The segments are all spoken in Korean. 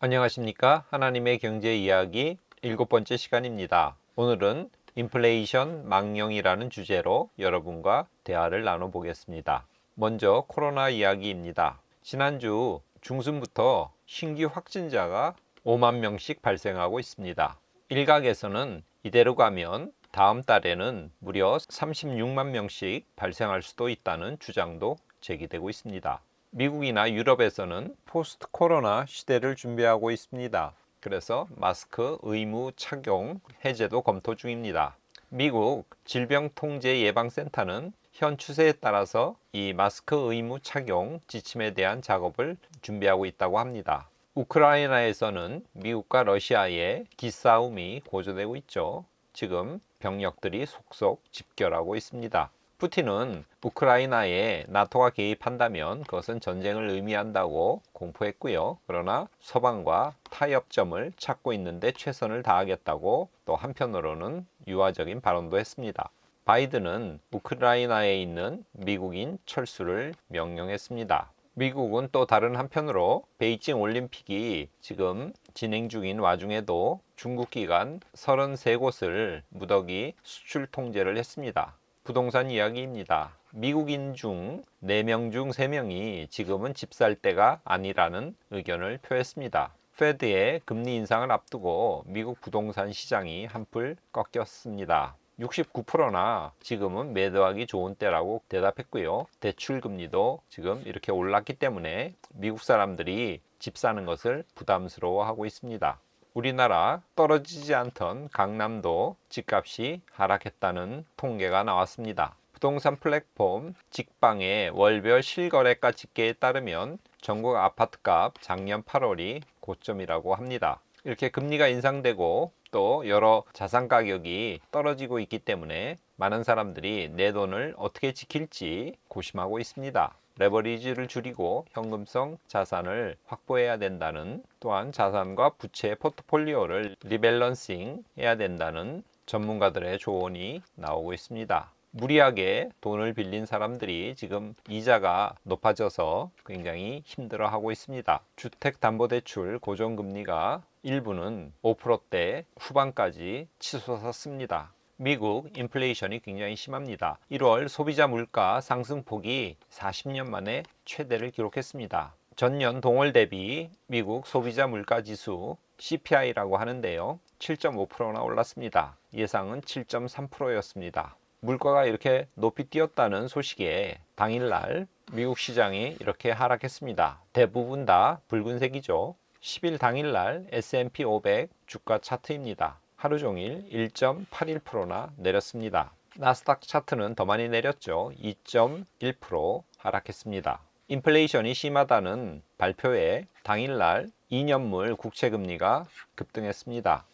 안녕하십니까? 하나님의 경제 이야기 7번째 시간입니다. 오늘은 인플레이션 망령이라는 주제로 여러분과 대화를 나눠보겠습니다. 먼저 코로나 이야기입니다. 지난주 중순부터 신규 확진자가 5만 명씩 발생하고 있습니다. 일각에서는 이대로 가면 다음 달에는 무려 36만 명씩 발생할 수도 있다는 주장도 제기되고 있습니다. 미국이나 유럽에서는 포스트 코로나 시대를 준비하고 있습니다. 그래서 마스크 의무 착용 해제도 검토 중입니다. 미국 질병통제예방센터는 현 추세에 따라서 이 마스크 의무 착용 지침에 대한 작업을 준비하고 있다고 합니다. 우크라이나에서는 미국과 러시아의 기싸움이 고조되고 있죠. 지금 병력들이 속속 집결하고 있습니다. 푸틴은 우크라이나에 나토가 개입한다면 그것은 전쟁을 의미한다고 공포했고요. 그러나 서방과 타협점을 찾고 있는데 최선을 다하겠다고 또 한편으로는 유화적인 발언도 했습니다. 바이든은 우크라이나에 있는 미국인 철수를 명령했습니다. 미국은 또 다른 한편으로 베이징 올림픽이 지금 진행 중인 와중에도 중국 기관 33곳을 무더기 수출 통제를 했습니다. 부동산 이야기입니다. 미국인 중 4명 중 3명이 지금은 집 살 때가 아니라는 의견을 표했습니다. 페드의 금리 인상을 앞두고 미국 부동산 시장이 한풀 꺾였습니다. 69%나 지금은 매도하기 좋은 때라고 대답했고요. 대출 금리도 지금 이렇게 올랐기 때문에 미국 사람들이 집 사는 것을 부담스러워하고 있습니다. 우리나라 떨어지지 않던 강남도 집값이 하락했다는 통계가 나왔습니다. 부동산 플랫폼 직방의 월별 실거래가 집계에 따르면 전국 아파트값 작년 8월이 고점이라고 합니다. 이렇게 금리가 인상되고 또 여러 자산 가격이 떨어지고 있기 때문에 많은 사람들이 내 돈을 어떻게 지킬지 고심하고 있습니다. 레버리지를 줄이고 현금성 자산을 확보해야 된다는, 또한 자산과 부채 포트폴리오를 리밸런싱 해야 된다는 전문가들의 조언이 나오고 있습니다. 무리하게 돈을 빌린 사람들이 지금 이자가 높아져서 굉장히 힘들어하고 있습니다. 주택담보대출 고정금리가 일부는 5%대 후반까지 치솟았습니다. 미국 인플레이션이 굉장히 심합니다. 1월 소비자 물가 상승폭이 40년 만에 최대를 기록했습니다. 전년 동월 대비 미국 소비자 물가 지수 CPI라고 하는데요. 7.5%나 올랐습니다. 예상은 7.3%였습니다. 물가가 이렇게 높이 뛰었다는 소식에 당일날 미국 시장이 이렇게 하락했습니다. 대부분 다 붉은색이죠. 10일 당일날 S&P 500 주가 차트입니다. 하루 종일 1.81%나 내렸습니다. 나스닥 차트는 더 많이 내렸죠. 2.1% 하락했습니다. 인플레이션이 심하다는 발표에 당일날 2년물 국채금리가 급등했습니다.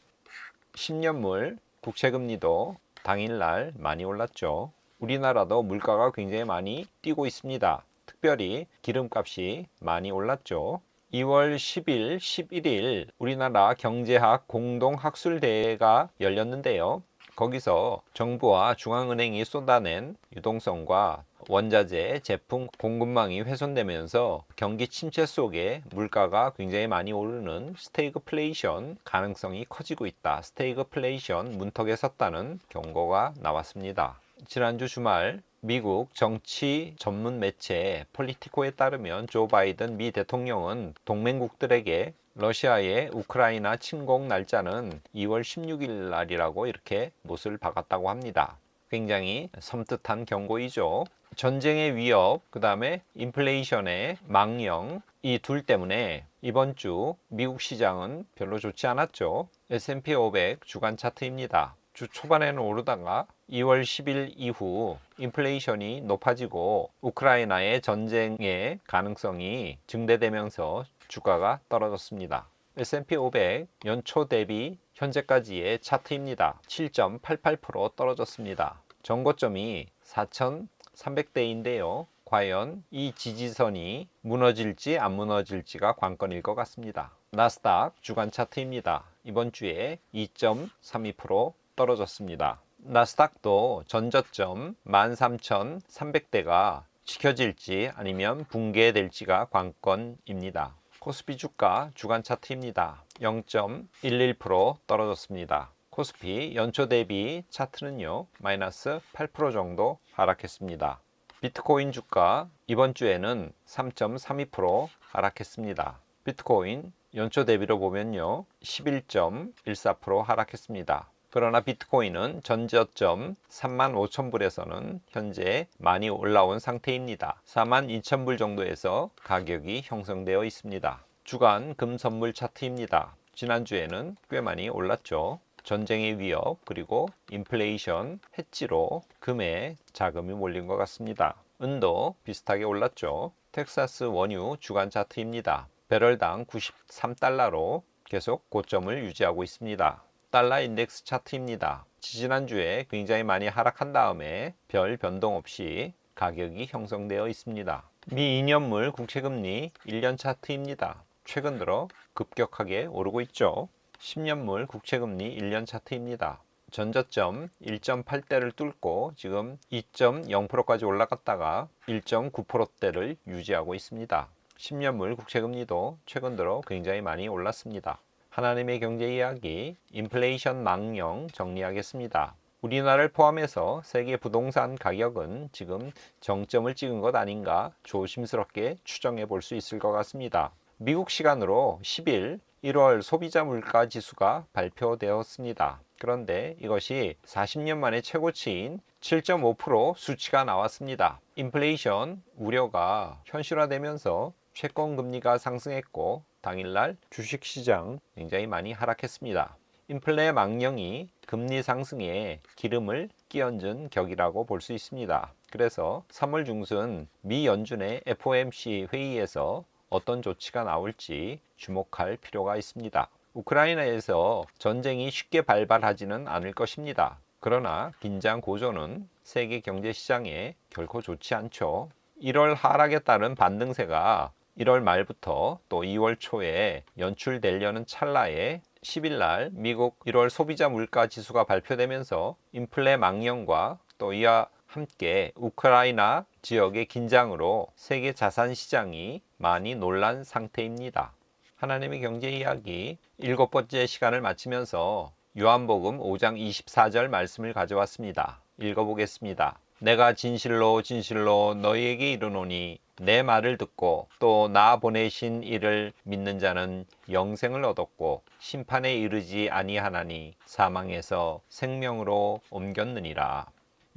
10년물 국채금리도 당일날 많이 올랐죠. 우리나라도 물가가 굉장히 많이 뛰고 있습니다. 특별히 기름값이 많이 올랐죠. 2월 10일, 11일 우리나라 경제학 공동학술대회가 열렸는데요. 거기서 정부와 중앙은행이 쏟아낸 유동성과 원자재, 제품 공급망이 훼손되면서 경기 침체 속에 물가가 굉장히 많이 오르는 스태그플레이션 가능성이 커지고 있다. 스태그플레이션 문턱에 섰다는 경고가 나왔습니다. 지난주 주말 미국 정치 전문 매체 폴리티코에 따르면 조 바이든 미 대통령은 동맹국들에게 러시아의 우크라이나 침공 날짜는 2월 16일 날이라고 이렇게 못을 박았다고 합니다. 굉장히 섬뜩한 경고이죠. 전쟁의 위협, 그 다음에 인플레이션의 망령, 이 둘 때문에 이번 주 미국 시장은 별로 좋지 않았죠. S&P 500 주간 차트입니다. 주 초반에는 오르다가 2월 10일 이후 인플레이션이 높아지고 우크라이나의 전쟁의 가능성이 증대되면서 주가가 떨어졌습니다. S&P 500 연초 대비 현재까지의 차트입니다. 7.88% 떨어졌습니다. 전고점이 4,300대인데요. 과연 이 지지선이 무너질지 안 무너질지가 관건일 것 같습니다. 나스닥 주간 차트입니다. 이번 주에 2.32% 떨어졌습니다. 나스닥도 전저점 13,300대가 지켜질지 아니면 붕괴될지가 관건입니다. 코스피 주가 주간 차트입니다. 0.11% 떨어졌습니다. 코스피 연초 대비 차트는요, 마이너스 8% 정도 하락했습니다. 비트코인 주가 이번 주에는 3.32% 하락했습니다. 비트코인 연초 대비로 보면요, 11.14% 하락했습니다. 그러나 비트코인은 전저점 35,000불에서는 현재 많이 올라온 상태입니다. 42,000불 정도에서 가격이 형성되어 있습니다. 주간 금 선물 차트입니다. 지난주에는 꽤 많이 올랐죠. 전쟁의 위협 그리고 인플레이션 해지로 금에 자금이 몰린 것 같습니다. 은도 비슷하게 올랐죠. 텍사스 원유 주간 차트입니다. 배럴당 93달러로 계속 고점을 유지하고 있습니다. 달러 인덱스 차트입니다. 지지난주에 굉장히 많이 하락한 다음에 별 변동 없이 가격이 형성되어 있습니다. 미 2년물 국채금리 1년 차트입니다. 최근 들어 급격하게 오르고 있죠. 10년물 국채금리 1년 차트입니다. 전저점 1.8대를 뚫고 지금 2.0%까지 올라갔다가 1.9%대를 유지하고 있습니다. 10년물 국채금리도 최근 들어 굉장히 많이 올랐습니다. 하나님의 경제 이야기, 인플레이션 망령 정리하겠습니다. 우리나라를 포함해서 세계 부동산 가격은 지금 정점을 찍은 것 아닌가 조심스럽게 추정해 볼 수 있을 것 같습니다. 미국 시간으로 10일 1월 소비자 물가 지수가 발표되었습니다. 그런데 이것이 40년 만에 최고치인 7.5% 수치가 나왔습니다. 인플레이션 우려가 현실화되면서 채권 금리가 상승했고 당일날 주식시장 굉장히 많이 하락했습니다. 인플레 망령이 금리 상승에 기름을 끼얹은 격이라고 볼 수 있습니다. 그래서 3월 중순 미 연준의 FOMC 회의에서 어떤 조치가 나올지 주목할 필요가 있습니다. 우크라이나에서 전쟁이 쉽게 발발하지는 않을 것입니다. 그러나 긴장 고조는 세계 경제 시장에 결코 좋지 않죠. 1월 하락에 따른 반등세가 1월 말부터 또 2월 초에 연출되려는 찰나에 10일 날 미국 1월 소비자 물가 지수가 발표되면서 인플레 망령과 또 이와 함께 우크라이나 지역의 긴장으로 세계 자산 시장이 많이 놀란 상태입니다. 하나님의 경제 이야기 7번째 시간을 마치면서 요한복음 5장 24절 말씀을 가져왔습니다. 읽어보겠습니다. 내가 진실로 진실로 너희에게 이르노니 내 말을 듣고 또 나 보내신 이를 믿는 자는 영생을 얻었고 심판에 이르지 아니하나니 사망에서 생명으로 옮겼느니라.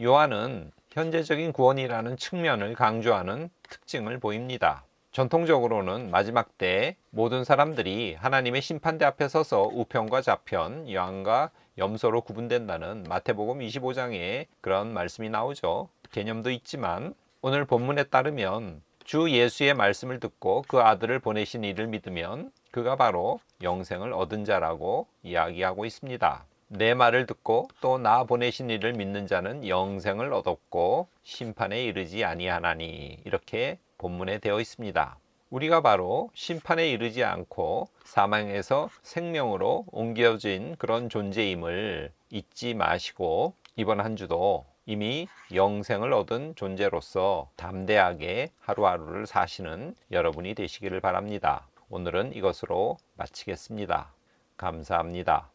요한은 현재적인 구원이라는 측면을 강조하는 특징을 보입니다. 전통적으로는 마지막 때 모든 사람들이 하나님의 심판대 앞에 서서 우편과 좌편, 양과 염소로 구분된다는 마태복음 25장에 그런 말씀이 나오죠. 개념도 있지만 오늘 본문에 따르면 주 예수의 말씀을 듣고 그 아들을 보내신 이를 믿으면 그가 바로 영생을 얻은 자라고 이야기하고 있습니다. 내 말을 듣고 또 나 보내신 이를 믿는 자는 영생을 얻었고 심판에 이르지 아니하나니 이렇게 본문에 되어 있습니다. 우리가 바로 심판에 이르지 않고 사망에서 생명으로 옮겨진 그런 존재임을 잊지 마시고 이번 한 주도 이미 영생을 얻은 존재로서 담대하게 하루하루를 사시는 여러분이 되시기를 바랍니다. 오늘은 이것으로 마치겠습니다. 감사합니다.